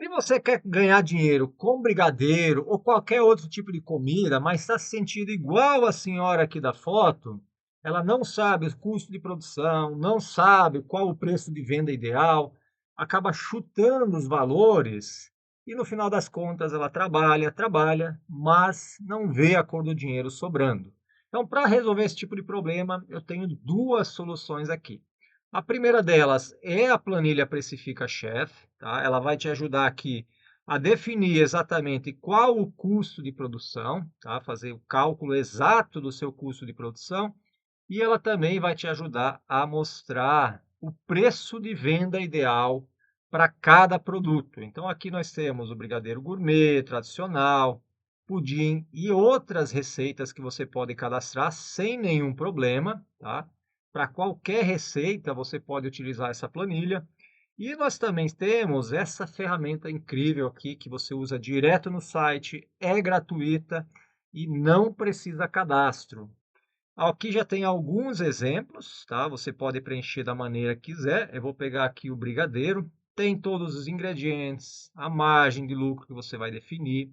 Se você quer ganhar dinheiro com brigadeiro ou qualquer outro tipo de comida, mas está se sentindo igual a senhora aqui da foto, ela não sabe o custo de produção, não sabe qual o preço de venda ideal, acaba chutando os valores e no final das contas ela trabalha, trabalha, mas não vê a cor do dinheiro sobrando. Então, para resolver esse tipo de problema, eu tenho duas soluções aqui. A primeira delas é a planilha Precifica Chef, tá? Ela vai te ajudar aqui a definir exatamente qual o custo de produção, tá? Fazer o cálculo exato do seu custo de produção e ela também vai te ajudar a mostrar o preço de venda ideal para cada produto. Então aqui nós temos o brigadeiro gourmet, tradicional, pudim e outras receitas que você pode cadastrar sem nenhum problema, tá? Para qualquer receita você pode utilizar essa planilha. E nós também temos essa ferramenta incrível aqui que você usa direto no site, é gratuita e não precisa cadastro. Aqui já tem alguns exemplos, tá? Você pode preencher da maneira que quiser. Eu vou pegar aqui o brigadeiro. Tem todos os ingredientes, a margem de lucro que você vai definir.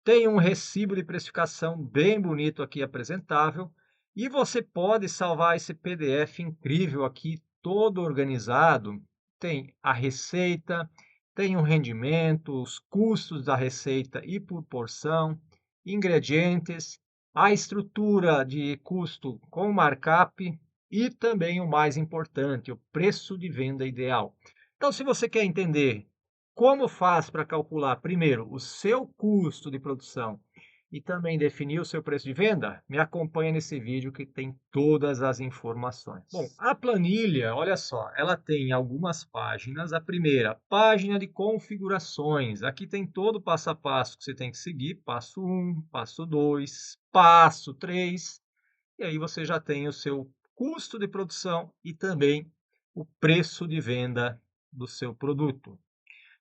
Tem um recibo de precificação bem bonito aqui apresentável. E você pode salvar esse PDF incrível aqui, todo organizado. Tem a receita, tem o rendimento, os custos da receita e por porção, ingredientes, a estrutura de custo com markup e também o mais importante, o preço de venda ideal. Então, se você quer entender como faz para calcular, primeiro, o seu custo de produção e também definir o seu preço de venda, me acompanha nesse vídeo que tem todas as informações. Bom, a planilha, olha só, ela tem algumas páginas. A primeira, página de configurações. Aqui tem todo o passo a passo que você tem que seguir, passo 1, passo 2, passo 3, e aí você já tem o seu custo de produção e também o preço de venda do seu produto.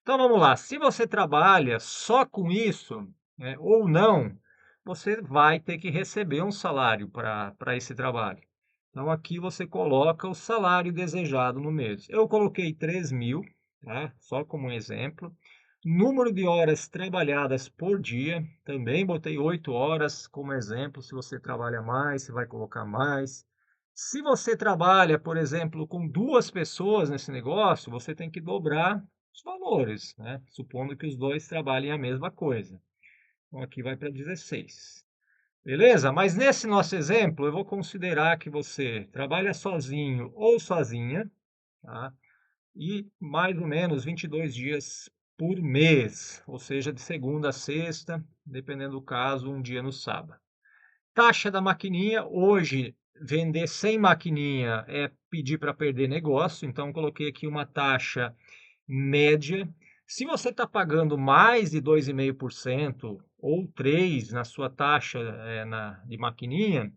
Então vamos lá, se você trabalha só com isso, né, ou não, você vai ter que receber um salário para esse trabalho. Então aqui você coloca o salário desejado no mês. Eu coloquei 3.000, tá? Só como um exemplo. Número de horas trabalhadas por dia, também botei 8 horas como exemplo. Se você trabalha mais, você vai colocar mais. Se você trabalha, por exemplo, com duas pessoas nesse negócio, você tem que dobrar os valores, né? Supondo que os dois trabalhem a mesma coisa. Então aqui vai para 16. Beleza? Mas nesse nosso exemplo, eu vou considerar que você trabalha sozinho ou sozinha, tá? E mais ou menos 22 dias por mês, ou seja, de segunda a sexta, dependendo do caso, um dia no sábado. Taxa da maquininha, hoje vender sem maquininha é pedir para perder negócio, então coloquei aqui uma taxa média. Se você está pagando mais de 2,5% ou 3% na sua taxa de maquininha,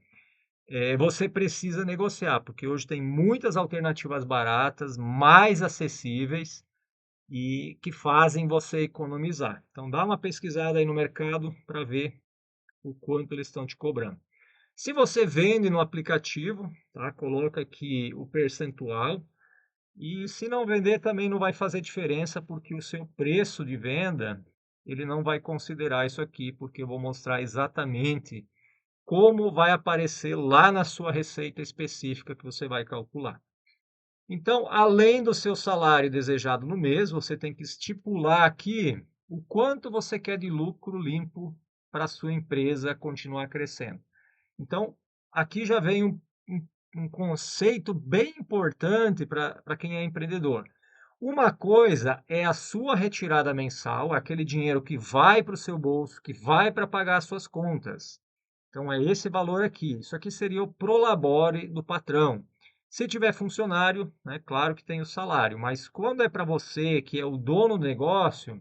você precisa negociar, porque hoje tem muitas alternativas baratas, mais acessíveis e que fazem você economizar. Então dá uma pesquisada aí no mercado para ver o quanto eles estão te cobrando. Se você vende no aplicativo, tá? Coloca aqui o percentual. E se não vender também não vai fazer diferença, porque o seu preço de venda, ele não vai considerar isso aqui, porque eu vou mostrar exatamente como vai aparecer lá na sua receita específica que você vai calcular. Então, além do seu salário desejado no mês, você tem que estipular aqui o quanto você quer de lucro limpo para a sua empresa continuar crescendo. Então, aqui já vem um conceito bem importante para quem é empreendedor. Uma coisa é a sua retirada mensal, aquele dinheiro que vai para o seu bolso, que vai para pagar as suas contas. Então, é esse valor aqui. Isso aqui seria o prolabore do patrão. Se tiver funcionário, né, claro que tem o salário, mas quando é para você, que é o dono do negócio,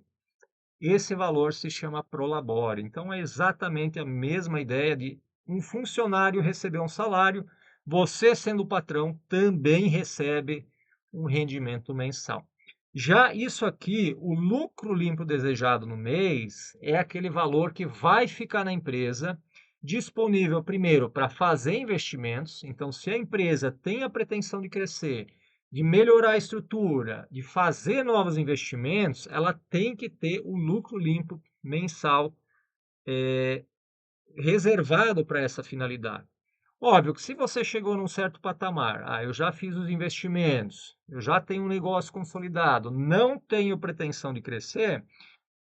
esse valor se chama prolabore. Então, é exatamente a mesma ideia de um funcionário receber um salário, você, sendo o patrão, também recebe um rendimento mensal. Já isso aqui, o lucro limpo desejado no mês, é aquele valor que vai ficar na empresa disponível primeiro para fazer investimentos. Então, se a empresa tem a pretensão de crescer, de melhorar a estrutura, de fazer novos investimentos, ela tem que ter o lucro limpo mensal reservado para essa finalidade. Óbvio que se você chegou num certo patamar, eu já fiz os investimentos, eu já tenho um negócio consolidado, não tenho pretensão de crescer,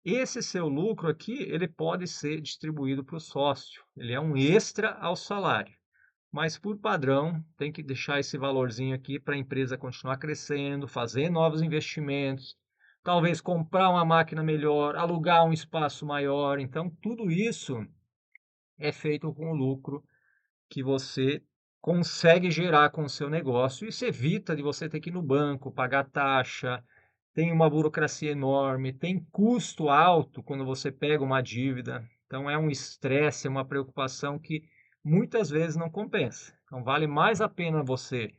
esse seu lucro aqui, ele pode ser distribuído para o sócio, ele é um extra ao salário. Mas por padrão, tem que deixar esse valorzinho aqui para a empresa continuar crescendo, fazer novos investimentos, talvez comprar uma máquina melhor, alugar um espaço maior. Então, tudo isso é feito com o lucro que você consegue gerar com o seu negócio. Isso evita de você ter que ir no banco, pagar taxa, tem uma burocracia enorme, tem custo alto quando você pega uma dívida. Então é um estresse, é uma preocupação que muitas vezes não compensa. Então vale mais a pena você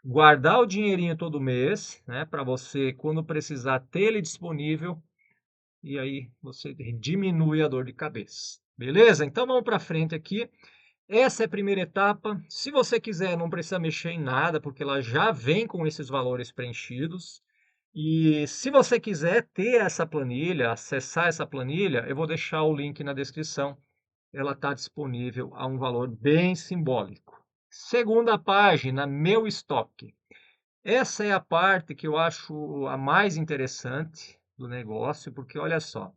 guardar o dinheirinho todo mês, né, para você quando precisar ter ele disponível e aí você diminui a dor de cabeça. Beleza? Então vamos para frente aqui. Essa é a primeira etapa. Se você quiser, não precisa mexer em nada, porque ela já vem com esses valores preenchidos. E se você quiser ter essa planilha, acessar essa planilha, eu vou deixar o link na descrição. Ela está disponível a um valor bem simbólico. Segunda página, meu estoque. Essa é a parte que eu acho a mais interessante do negócio, porque olha só,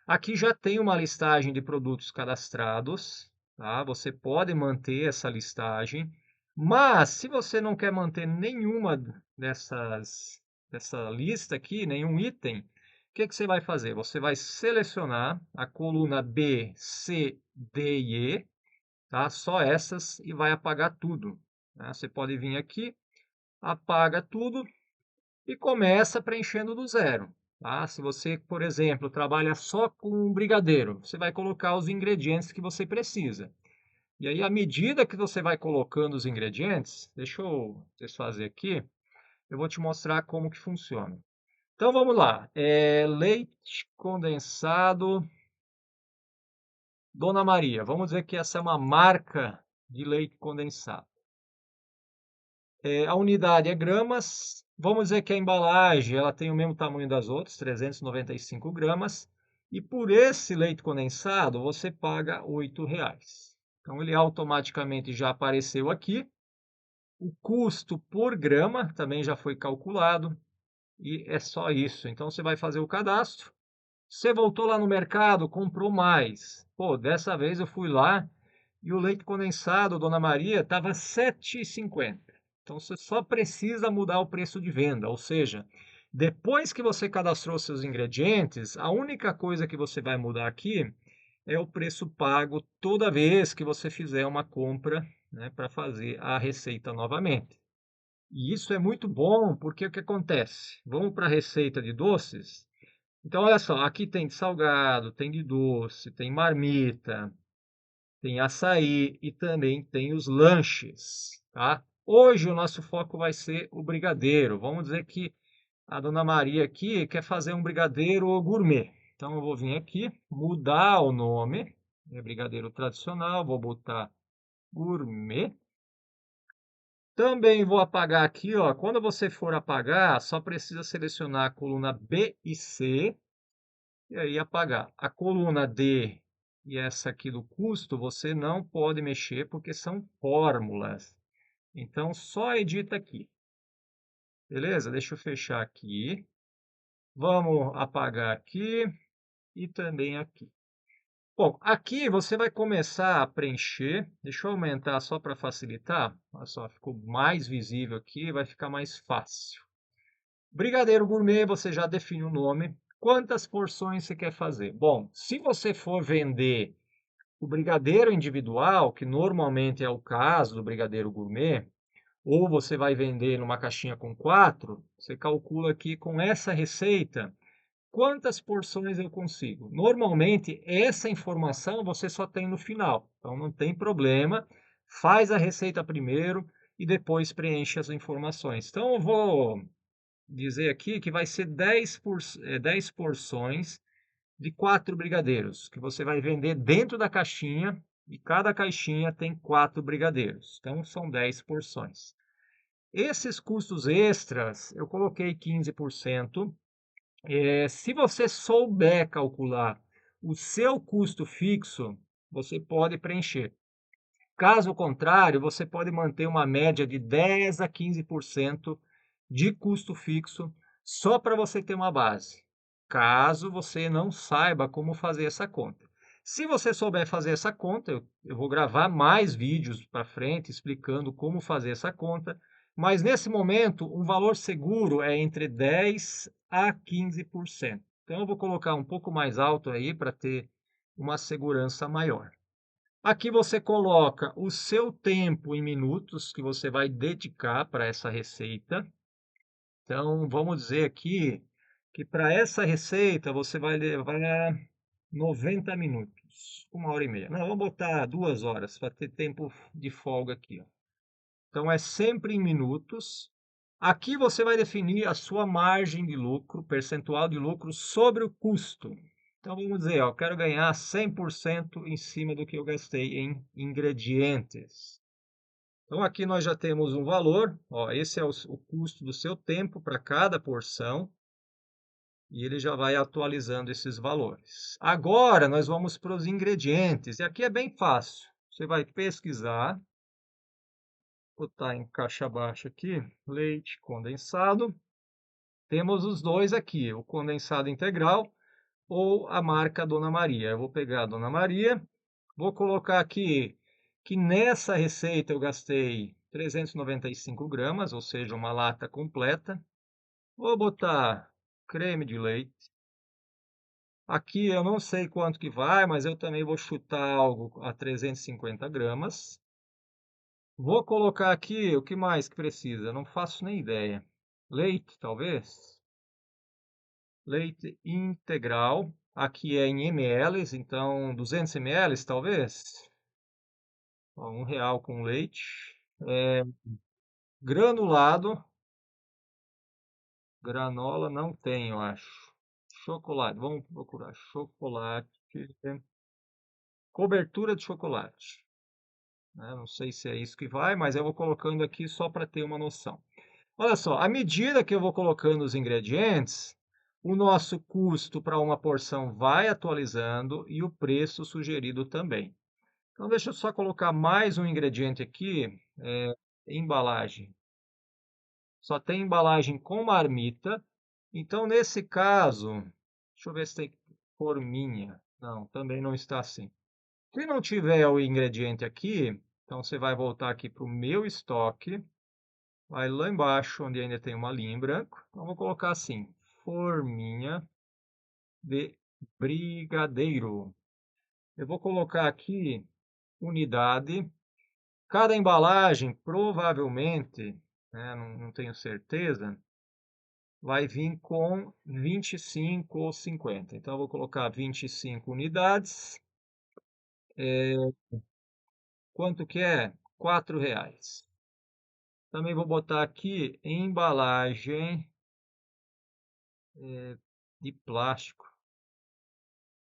aqui já tem uma listagem de produtos cadastrados, tá? Você pode manter essa listagem, mas se você não quer manter nenhuma dessa lista aqui, nenhum item, o que que você vai fazer? Você vai selecionar a coluna B, C, D e E, tá? Só essas e vai apagar tudo, tá? Você pode vir aqui, apaga tudo e começa preenchendo do zero. Tá? Se você, por exemplo, trabalha só com um brigadeiro, você vai colocar os ingredientes que você precisa. E aí, à medida que você vai colocando os ingredientes, deixa eu desfazer aqui, eu vou te mostrar como que funciona. Então vamos lá, leite condensado Dona Maria. Vamos dizer que essa é uma marca de leite condensado. A unidade é gramas. Vamos dizer que a embalagem ela tem o mesmo tamanho das outras, 395 gramas. E por esse leite condensado você paga R$ 8. Então ele automaticamente já apareceu aqui. O custo por grama também já foi calculado. E é só isso. Então você vai fazer o cadastro. Você voltou lá no mercado, comprou mais. Pô, dessa vez eu fui lá e o leite condensado, Dona Maria, estava R$ 7,50. Então você só precisa mudar o preço de venda, ou seja, depois que você cadastrou seus ingredientes, a única coisa que você vai mudar aqui é o preço pago toda vez que você fizer uma compra, né, para fazer a receita novamente. E isso é muito bom, porque o que acontece? Vamos para a receita de doces. Então, olha só, aqui tem de salgado, tem de doce, tem marmita, tem açaí e também tem os lanches, tá? Hoje o nosso foco vai ser o brigadeiro. Vamos dizer que a Dona Maria aqui quer fazer um brigadeiro gourmet. Então eu vou vir aqui, mudar o nome, é brigadeiro tradicional, vou botar gourmet. Também vou apagar aqui, ó, quando você for apagar, só precisa selecionar a coluna B e C e aí apagar. A coluna D e essa aqui do custo, você não pode mexer porque são fórmulas. Então, só edita aqui. Beleza? Deixa eu fechar aqui. Vamos apagar aqui e também aqui. Bom, aqui você vai começar a preencher. Deixa eu aumentar só para facilitar. Olha só, ficou mais visível aqui, vai ficar mais fácil. Brigadeiro gourmet, você já define o nome. Quantas porções você quer fazer? Bom, se você for vender o brigadeiro individual, que normalmente é o caso do brigadeiro gourmet, ou você vai vender numa caixinha com 4, você calcula aqui com essa receita quantas porções eu consigo. Normalmente, essa informação você só tem no final, então não tem problema. Faz a receita primeiro e depois preenche as informações. Então, eu vou dizer aqui que vai ser 10 porções de 4 brigadeiros, que você vai vender dentro da caixinha, e cada caixinha tem 4 brigadeiros. Então, são 10 porções. Esses custos extras, eu coloquei 15%. Se você souber calcular o seu custo fixo, você pode preencher. Caso contrário, você pode manter uma média de 10 a 15% de custo fixo, só para você ter uma base, caso você não saiba como fazer essa conta. Se você souber fazer essa conta, eu vou gravar mais vídeos para frente explicando como fazer essa conta, mas nesse momento um valor seguro é entre 10 a 15%. Então eu vou colocar um pouco mais alto aí para ter uma segurança maior. Aqui você coloca o seu tempo em minutos que você vai dedicar para essa receita. Então, vamos dizer aqui que para essa receita você vai levar 90 minutos, 1 hora e meia. Não, vamos botar 2 horas para ter tempo de folga aqui, ó. Então, é sempre em minutos. Aqui você vai definir a sua margem de lucro, percentual de lucro sobre o custo. Então, vamos dizer, ó, eu quero ganhar 100% em cima do que eu gastei em ingredientes. Então, aqui nós já temos um valor, ó, esse é o custo do seu tempo para cada porção, e ele já vai atualizando esses valores. Agora, nós vamos para os ingredientes, e aqui é bem fácil. Você vai pesquisar, botar em caixa baixa aqui, leite condensado. Temos os dois aqui, o condensado integral ou a marca Dona Maria. Eu vou pegar a Dona Maria, vou colocar aqui que nessa receita eu gastei 395 gramas, ou seja, uma lata completa. Vou botar creme de leite. Aqui eu não sei quanto que vai, mas eu também vou chutar algo a 350 gramas. Vou colocar aqui o que mais que precisa, não faço nem ideia. Leite, talvez? Leite integral. Aqui é em ml, então 200 ml, talvez? Ó, R$ 1 com leite. Granulado. Granola não tem, eu acho. Chocolate, vamos procurar. Chocolate. Cobertura de chocolate. Né? Não sei se é isso que vai, mas eu vou colocando aqui só para ter uma noção. Olha só, à medida que eu vou colocando os ingredientes, o nosso custo para uma porção vai atualizando e o preço sugerido também. Então, deixa eu só colocar mais um ingrediente aqui, embalagem. Só tem embalagem com marmita. Então, nesse caso, deixa eu ver se tem forminha. Não, também não está assim. Se não tiver o ingrediente aqui, então você vai voltar aqui para o meu estoque. Vai lá embaixo, onde ainda tem uma linha em branco. Então, vou colocar assim, forminha de brigadeiro. Eu vou colocar aqui unidade. Cada embalagem, provavelmente, né, não tenho certeza, vai vir com 25 ou 50. Então, eu vou colocar 25 unidades. Quanto que é? R$ 4. Também vou botar aqui embalagem de plástico.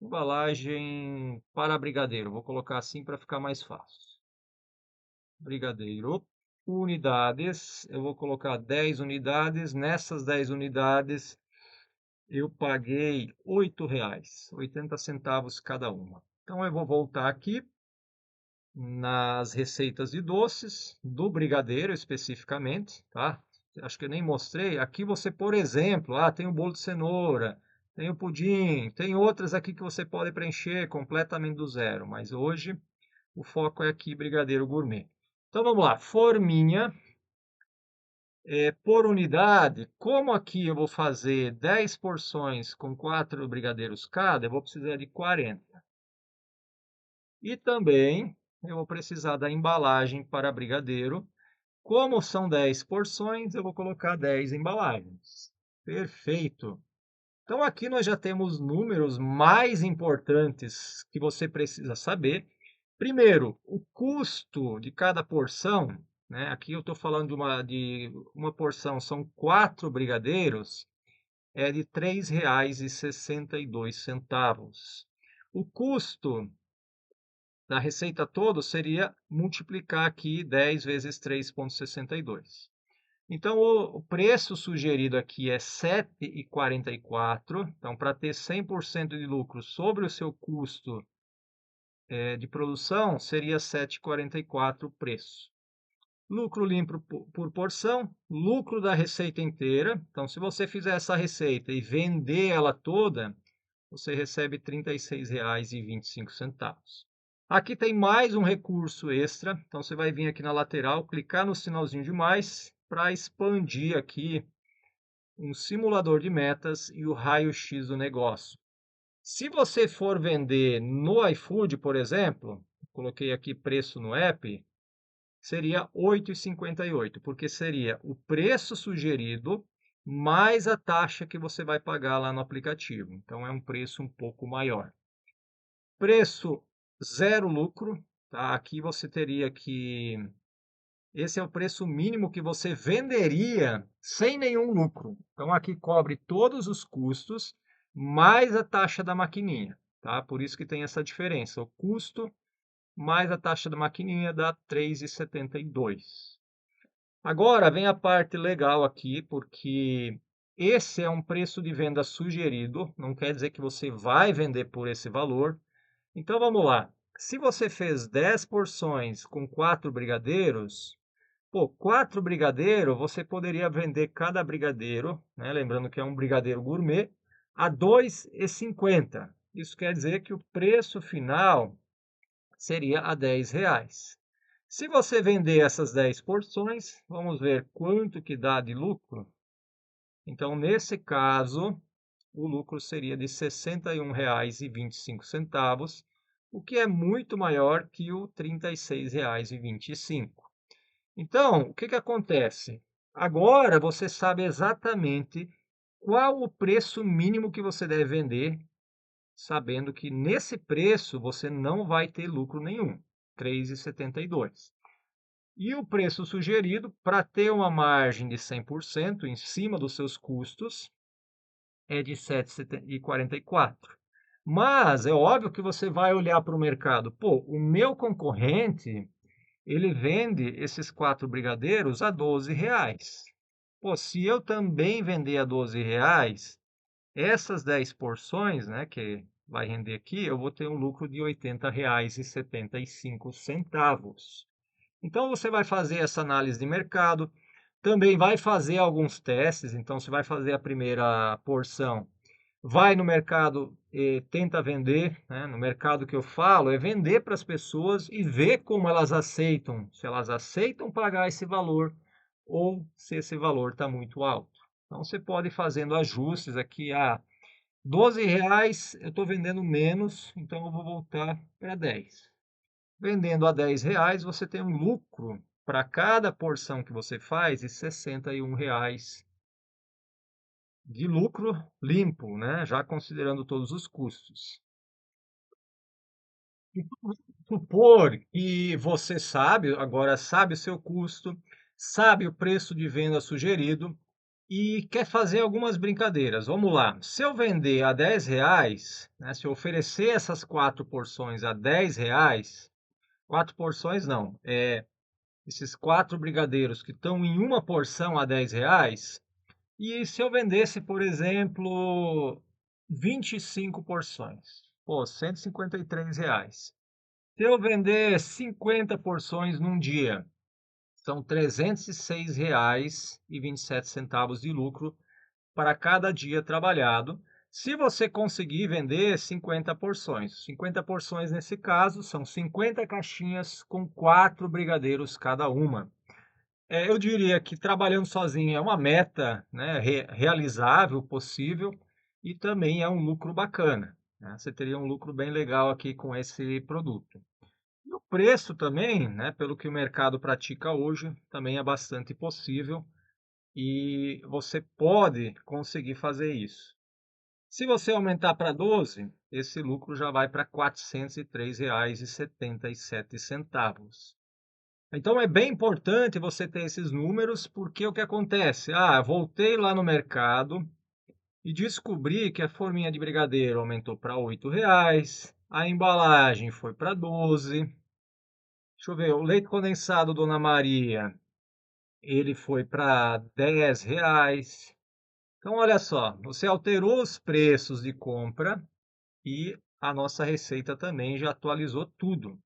Embalagem para brigadeiro. Vou colocar assim para ficar mais fácil. Brigadeiro. Unidades. Eu vou colocar 10 unidades. Nessas 10 unidades, eu paguei R$ 8, 80 centavos cada uma. Então, eu vou voltar aqui nas receitas de doces, do brigadeiro especificamente, tá? Acho que eu nem mostrei. Aqui você, por exemplo, tem o bolo de cenoura, tem o pudim, tem outras aqui que você pode preencher completamente do zero, mas hoje o foco é aqui brigadeiro gourmet. Então vamos lá, forminha por unidade. Como aqui eu vou fazer 10 porções com 4 brigadeiros cada, eu vou precisar de 40. E também eu vou precisar da embalagem para brigadeiro. Como são 10 porções, eu vou colocar 10 embalagens. Perfeito. Então aqui nós já temos números mais importantes que você precisa saber. Primeiro, o custo de cada porção, né? Aqui eu estou falando de uma porção, são 4 brigadeiros, é de R$ 3,62. O custo da receita toda seria multiplicar aqui 10 vezes 3,62. Então, o preço sugerido aqui é R$ 7,44. Então, para ter 100% de lucro sobre o seu custo de produção, seria R$ 7,44 o preço. Lucro limpo por porção, lucro da receita inteira. Então, se você fizer essa receita e vender ela toda, você recebe R$ 36,25. Aqui tem mais um recurso extra. Então, você vai vir aqui na lateral, clicar no sinalzinho de mais para expandir aqui um simulador de metas e o raio-x do negócio. Se você for vender no iFood, por exemplo, coloquei aqui preço no app, seria R$ 8,58, porque seria o preço sugerido mais a taxa que você vai pagar lá no aplicativo. Então, é um preço um pouco maior. Preço zero lucro, tá? Aqui você teria que... Esse é o preço mínimo que você venderia sem nenhum lucro. Então, aqui cobre todos os custos, mais a taxa da maquininha, tá? Por isso que tem essa diferença. O custo mais a taxa da maquininha dá R$ 3,72. Agora vem a parte legal aqui, porque esse é um preço de venda sugerido, não quer dizer que você vai vender por esse valor. Então vamos lá. Se você fez 10 porções com 4 brigadeiros, 4 brigadeiros, você poderia vender cada brigadeiro, né? Lembrando que é um brigadeiro gourmet, a R$ 2,50. Isso quer dizer que o preço final seria a R$ 10. Se você vender essas 10 porções, vamos ver quanto que dá de lucro. Então, nesse caso, o lucro seria de R$ 61,25, o que é muito maior que o R$ 36,25. Então, o que que acontece? Agora você sabe exatamente qual o preço mínimo que você deve vender, sabendo que nesse preço você não vai ter lucro nenhum, R$ 3,72. E o preço sugerido, para ter uma margem de 100% em cima dos seus custos, é de R$ 7,44. Mas é óbvio que você vai olhar para o mercado. O meu concorrente, ele vende esses 4 brigadeiros a R$ 12. Se eu também vender a R$ 12, essas 10 porções, né, que vai render aqui, eu vou ter um lucro de R$ 80,75. Então, você vai fazer essa análise de mercado, também vai fazer alguns testes. Então, você vai fazer a primeira porção, vai no mercado e tenta vender, né? No mercado que eu falo, é vender para as pessoas e ver como elas aceitam, se elas aceitam pagar esse valor ou se esse valor está muito alto. Então, você pode ir fazendo ajustes aqui. R$ 12 eu estou vendendo menos, então eu vou voltar para 10. Vendendo a R$ 10, você tem um lucro para cada porção que você faz de R$ 61 de lucro limpo, né? Já considerando todos os custos. E vamos supor que você sabe, agora sabe o seu custo, sabe o preço de venda sugerido e quer fazer algumas brincadeiras. Vamos lá. Se eu vender a R$ 10, né, se eu oferecer essas 4 porções a R$ 10, 4 porções não, esses 4 brigadeiros que estão em uma porção a R$ 10, e se eu vendesse, por exemplo, 25 porções, R$ 153. Se eu vender 50 porções num dia, são R$ 306,27 de lucro para cada dia trabalhado. Se você conseguir vender 50 porções, 50 porções nesse caso são 50 caixinhas com 4 brigadeiros cada uma. Eu diria que trabalhando sozinho é uma meta, né, realizável, possível, e também é um lucro bacana, né? Você teria um lucro bem legal aqui com esse produto. E o preço também, né, pelo que o mercado pratica hoje, também é bastante possível e você pode conseguir fazer isso. Se você aumentar para 12, esse lucro já vai para R$ 403,77. Então é bem importante você ter esses números, porque o que acontece? Voltei lá no mercado e descobri que a forminha de brigadeiro aumentou para R$ 8, a embalagem foi para 12. Deixa eu ver, o leite condensado Dona Maria ele foi para R$ 10. Então, olha só, você alterou os preços de compra e a nossa receita também já atualizou tudo.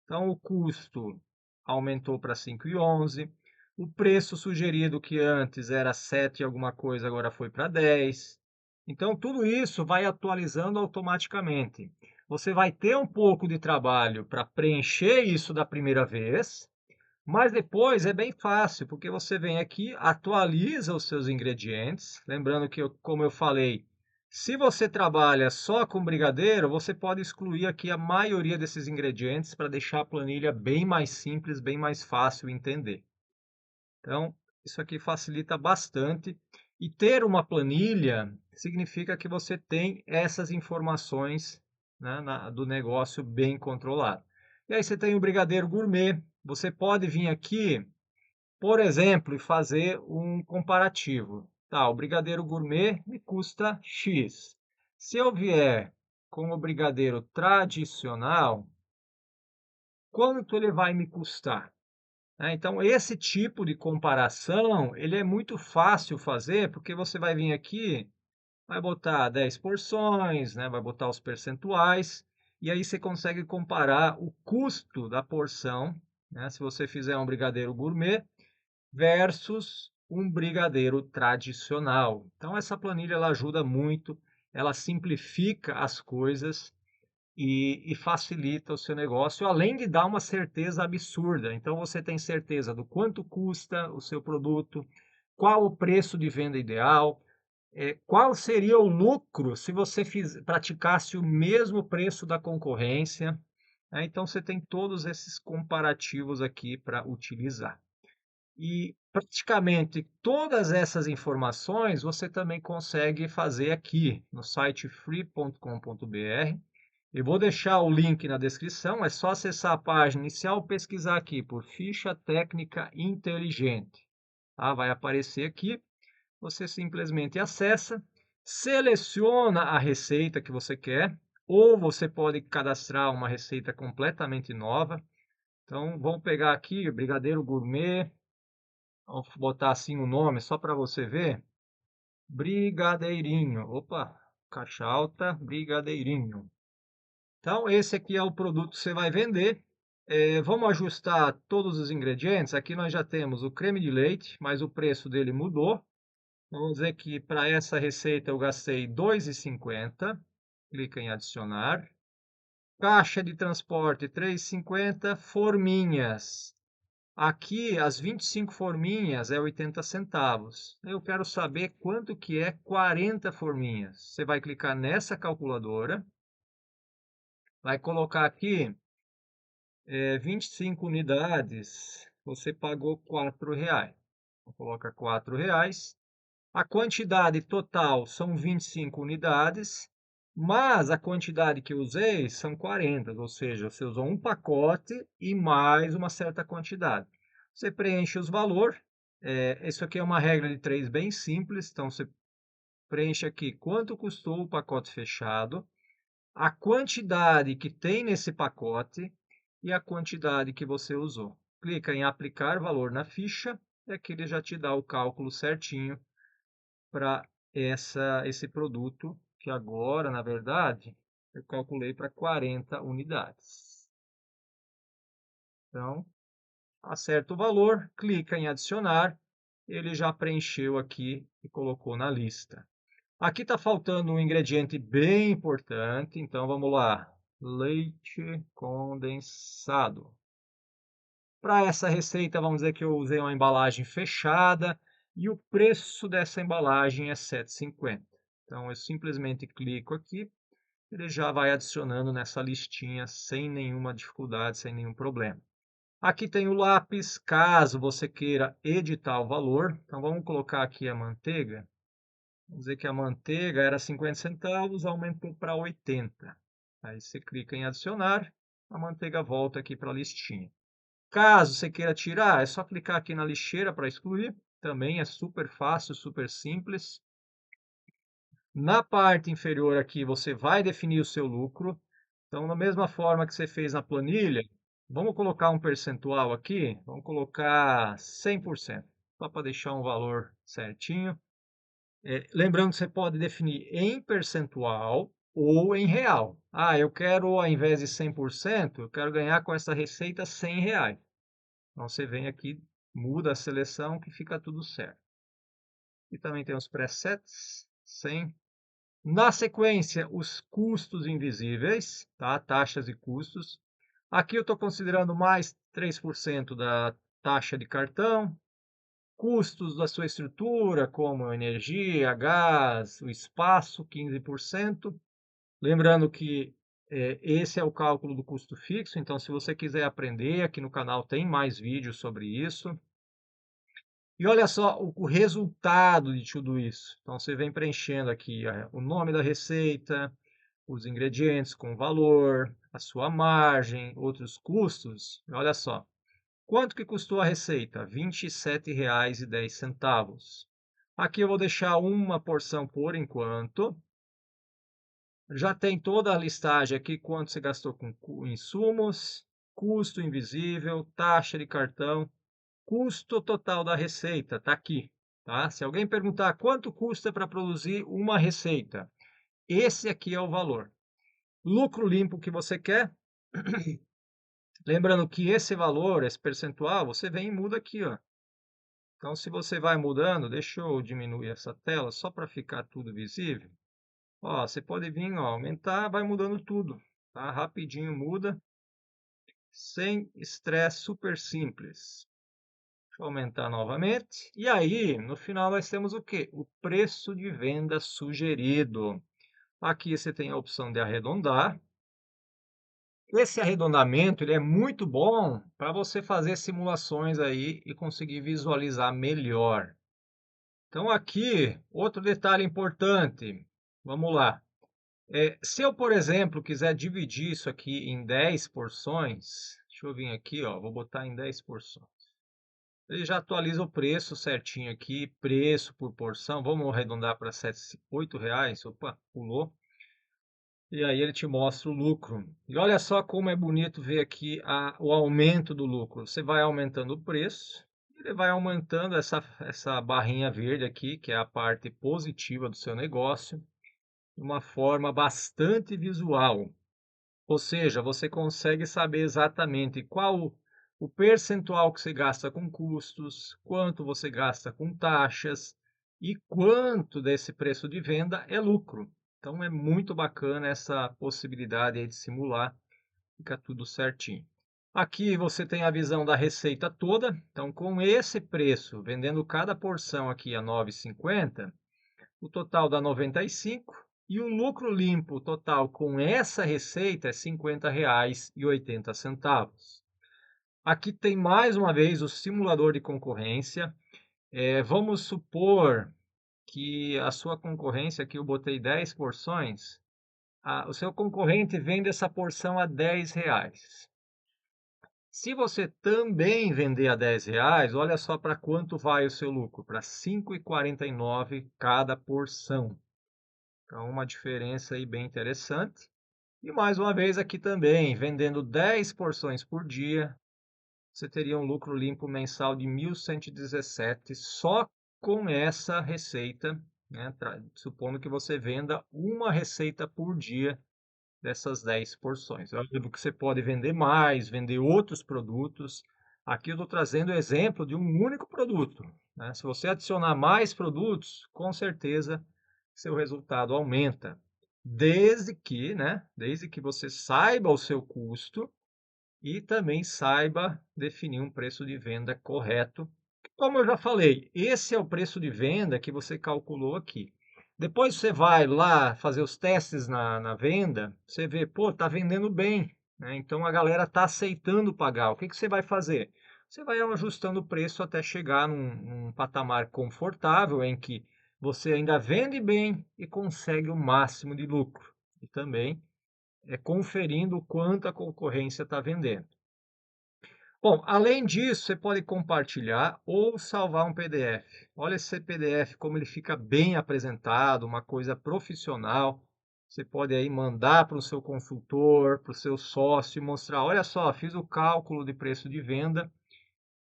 Então, o custo aumentou para 5,11. O preço sugerido, que antes era 7 e alguma coisa, agora foi para 10. Então, tudo isso vai atualizando automaticamente. Você vai ter um pouco de trabalho para preencher isso da primeira vez, mas depois é bem fácil, porque você vem aqui, atualiza os seus ingredientes. Lembrando que, como eu falei, se você trabalha só com brigadeiro, você pode excluir aqui a maioria desses ingredientes para deixar a planilha bem mais simples, bem mais fácil entender. Então, isso aqui facilita bastante. E ter uma planilha significa que você tem essas informações, né, do negócio bem controlado. E aí você tem o brigadeiro gourmet. Você pode vir aqui, por exemplo, e fazer um comparativo. Tá, o brigadeiro gourmet me custa X. Se eu vier com o brigadeiro tradicional, quanto ele vai me custar? Então, esse tipo de comparação, ele é muito fácil fazer, porque você vai vir aqui, vai botar 10 porções, né, vai botar os percentuais, e aí você consegue comparar o custo da porção, né, se você fizer um brigadeiro gourmet versus um brigadeiro tradicional. Então, essa planilha ela ajuda muito, ela simplifica as coisas e facilita o seu negócio, além de dar uma certeza absurda. Então, você tem certeza do quanto custa o seu produto, qual o preço de venda ideal, qual seria o lucro se você praticasse o mesmo preço da concorrência. Então, você tem todos esses comparativos aqui para utilizar. E praticamente todas essas informações você também consegue fazer aqui no site free.com.br. Eu vou deixar o link na descrição, é só acessar a página inicial, pesquisar aqui por ficha técnica inteligente. Tá? Vai aparecer aqui, você simplesmente acessa, seleciona a receita que você quer, ou você pode cadastrar uma receita completamente nova. Então, vamos pegar aqui, brigadeiro gourmet, vamos botar assim o nome só para você ver. Brigadeirinho. Opa, caixa alta, brigadeirinho. Então, esse aqui é o produto que você vai vender. Vamos ajustar todos os ingredientes. Aqui nós já temos o creme de leite, mas o preço dele mudou. Vamos dizer que para essa receita eu gastei R$ 2,50. Clica em adicionar. Caixa de transporte 3,50. Forminhas. Aqui, as 25 forminhas é 80 centavos. Eu quero saber quanto que é 40 forminhas. Você vai clicar nessa calculadora, vai colocar aqui 25 unidades, você pagou R$ 4. Coloca R$ 4. A quantidade total são 25 unidades, mas a quantidade que eu usei são 40, ou seja, você usou um pacote e mais uma certa quantidade. Você preenche os valores. Isso aqui é uma regra de 3 bem simples, então você preenche aqui quanto custou o pacote fechado, a quantidade que tem nesse pacote e a quantidade que você usou. Clica em aplicar valor na ficha e aqui ele já te dá o cálculo certinho para esse produto, que agora, na verdade, eu calculei para 40 unidades. Então, acerta o valor, clica em adicionar, ele já preencheu aqui e colocou na lista. Aqui está faltando um ingrediente bem importante, então vamos lá. Leite condensado. Para essa receita, vamos dizer que eu usei uma embalagem fechada e o preço dessa embalagem é R$ 7,50. Então, eu simplesmente clico aqui, ele já vai adicionando nessa listinha sem nenhuma dificuldade, sem nenhum problema. Aqui tem o lápis, caso você queira editar o valor. Então, vamos colocar aqui a manteiga. Vamos dizer que a manteiga era 50 centavos, aumentou para 80. Aí você clica em adicionar, a manteiga volta aqui para a listinha. Caso você queira tirar, é só clicar aqui na lixeira para excluir. Também é super fácil, super simples. Na parte inferior aqui, você vai definir o seu lucro. Então, da mesma forma que você fez na planilha, vamos colocar um percentual aqui. Vamos colocar 100%. só para deixar um valor certinho. Lembrando que você pode definir em percentual ou em real. Ah, eu quero, ao invés de 100%, eu quero ganhar com essa receita R$ 100. Então, você vem aqui, muda a seleção que fica tudo certo. E também tem os presets, 100. Na sequência, os custos invisíveis, tá? Taxas e custos. Aqui eu estou considerando mais 3% da taxa de cartão, custos da sua estrutura, como energia, gás, o espaço, 15%. Lembrando que esse é o cálculo do custo fixo, então se você quiser aprender, aqui no canal tem mais vídeos sobre isso. E olha só o resultado de tudo isso. Então você vem preenchendo aqui o nome da receita, os ingredientes com valor, a sua margem, outros custos. Olha só. Quanto que custou a receita? R$ 27,10. Aqui eu vou deixar uma porção por enquanto. Já tem toda a listagem aqui, quanto você gastou com insumos, custo invisível, taxa de cartão, custo total da receita, está aqui. Tá? Se alguém perguntar quanto custa para produzir uma receita, esse aqui é o valor. Lucro limpo que você quer. Lembrando que esse valor, esse percentual, você vem e muda aqui, ó. Então, se você vai mudando, deixa eu diminuir essa tela só para ficar tudo visível. Ó, você pode vir, ó, aumentar, vai mudando tudo, tá? Rapidinho muda, sem estresse, super simples. Deixa eu aumentar novamente. E aí, no final, nós temos o quê? O preço de venda sugerido. Aqui você tem a opção de arredondar. Esse arredondamento ele é muito bom para você fazer simulações aí e conseguir visualizar melhor. Então aqui, outro detalhe importante, vamos lá. Se eu, por exemplo, quiser dividir isso aqui em 10 porções, deixa eu vir aqui, ó, vou botar em 10 porções. Ele já atualiza o preço certinho aqui, preço por porção, vamos arredondar para R$ 8, opa, pulou. E aí ele te mostra o lucro. E olha só como é bonito ver aqui o aumento do lucro. Você vai aumentando o preço, ele vai aumentando essa barrinha verde aqui, que é a parte positiva do seu negócio, de uma forma bastante visual. Ou seja, você consegue saber exatamente qual o percentual que você gasta com custos, quanto você gasta com taxas e quanto desse preço de venda é lucro. Então é muito bacana essa possibilidade aí de simular, fica tudo certinho. Aqui você tem a visão da receita toda, então com esse preço, vendendo cada porção aqui a R$ 9,50, o total dá 95 e o lucro limpo total com essa receita é R$ 50,80. Aqui tem mais uma vez o simulador de concorrência. Vamos supor que a sua concorrência, aqui eu botei 10 porções, o seu concorrente vende essa porção a R$ 10. Se você também vender a R$ 10, olha só para quanto vai o seu lucro, para R$ 5,49 cada porção. Então, uma diferença aí bem interessante. E mais uma vez aqui também, vendendo 10 porções por dia, você teria um lucro limpo mensal de 1.117 só com essa receita, né? Supondo que você venda uma receita por dia dessas 10 porções. Eu lembro que você pode vender mais, vender outros produtos. Aqui eu estou trazendo o exemplo de um único produto, né? Se você adicionar mais produtos, com certeza seu resultado aumenta. Desde que você saiba o seu custo e também saiba definir um preço de venda correto. Como eu já falei, esse é o preço de venda que você calculou aqui. Depois você vai lá fazer os testes na venda, você vê, pô, tá vendendo bem, né? Então a galera tá aceitando pagar. O que que você vai fazer? Você vai ajustando o preço até chegar num patamar confortável em que você ainda vende bem e consegue o máximo de lucro. E também conferindo o quanto a concorrência está vendendo. Bom, além disso, você pode compartilhar ou salvar um PDF. Olha esse PDF, como ele fica bem apresentado, uma coisa profissional. Você pode aí mandar para o seu consultor, para o seu sócio e mostrar, olha só, fiz o cálculo de preço de venda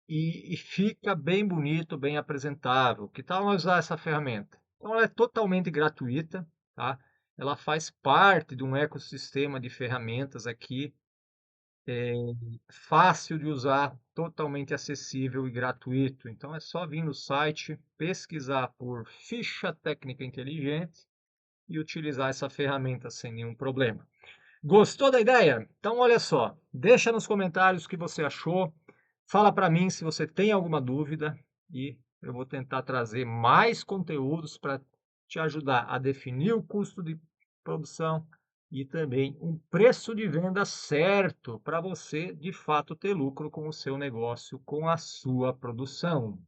e fica bem bonito, bem apresentável. Que tal nós usar essa ferramenta? Então ela é totalmente gratuita, tá? Ela faz parte de um ecossistema de ferramentas aqui, fácil de usar, totalmente acessível e gratuito. Então é só vir no site, pesquisar por ficha técnica inteligente e utilizar essa ferramenta sem nenhum problema. Gostou da ideia? Então olha só, deixa nos comentários o que você achou, fala para mim se você tem alguma dúvida e eu vou tentar trazer mais conteúdos para te ajudar a definir o custo de produção e também um preço de venda certo para você de fato ter lucro com o seu negócio, com a sua produção.